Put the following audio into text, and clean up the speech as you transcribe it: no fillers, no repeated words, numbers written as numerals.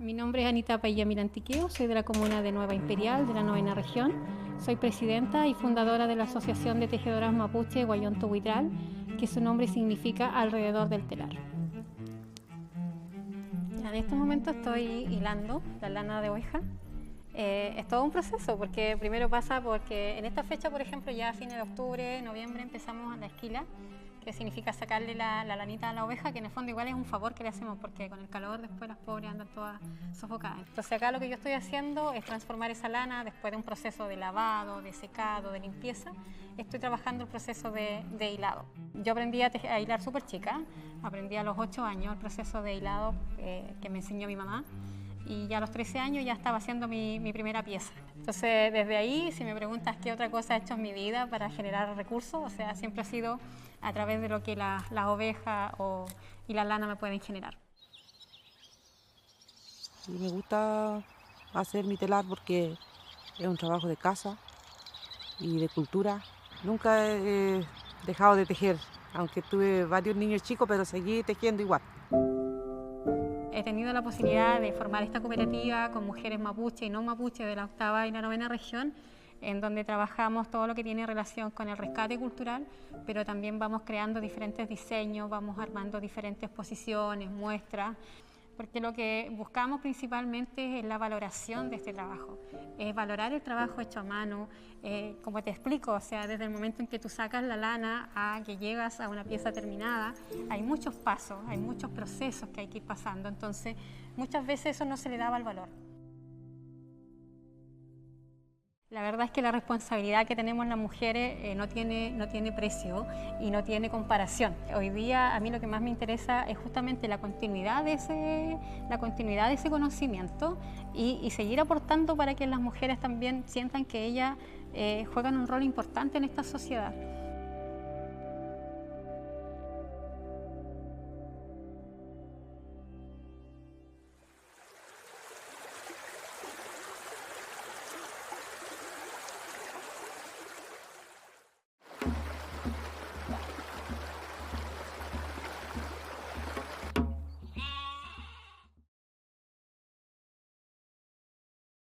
Mi nombre es Anita Pailla Mirantiqueo, soy de la comuna de Nueva Imperial, de la 9ª región. Soy presidenta y fundadora de la Asociación de Tejedoras Mapuche Guayonto Huitral, que su nombre significa alrededor del telar. En este momento estoy hilando la lana de oveja. Es todo un proceso, porque primero pasa porque en esta fecha, por ejemplo, ya a fines de octubre, noviembre, empezamos la esquila, que significa sacarle la lanita a la oveja, que en el fondo igual es un favor que le hacemos, porque con el calor después las pobres andan todas sofocadas. Entonces acá lo que yo estoy haciendo es transformar esa lana después de un proceso de lavado, de secado, de limpieza. Estoy trabajando el proceso de hilado. Yo aprendí a hilar súper chica, aprendí a los 8 años el proceso de hilado que me enseñó mi mamá. Y ya a los 13 años ya estaba haciendo mi primera pieza. Entonces, desde ahí, si me preguntas qué otra cosa he hecho en mi vida para generar recursos, o sea, siempre ha sido a través de lo que las ovejas y la lana me pueden generar. Y me gusta hacer mi telar porque es un trabajo de casa y de cultura. Nunca he dejado de tejer, aunque tuve varios niños chicos, pero seguí tejiendo igual. He tenido la posibilidad de formar esta cooperativa con mujeres mapuche y no mapuche de la 8ª y la 9ª región, en donde trabajamos todo lo que tiene relación con el rescate cultural, pero también vamos creando diferentes diseños, vamos armando diferentes exposiciones, muestras, porque lo que buscamos principalmente es la valoración de este trabajo, es valorar el trabajo hecho a mano, como te explico, o sea, desde el momento en que tú sacas la lana a que llegas a una pieza terminada, hay muchos pasos, hay muchos procesos que hay que ir pasando, entonces muchas veces eso no se le daba el valor. La verdad es que la responsabilidad que tenemos las mujeres no tiene precio y no tiene comparación. Hoy día a mí lo que más me interesa es justamente la continuidad de ese conocimiento y seguir aportando para que las mujeres también sientan que ellas juegan un rol importante en esta sociedad.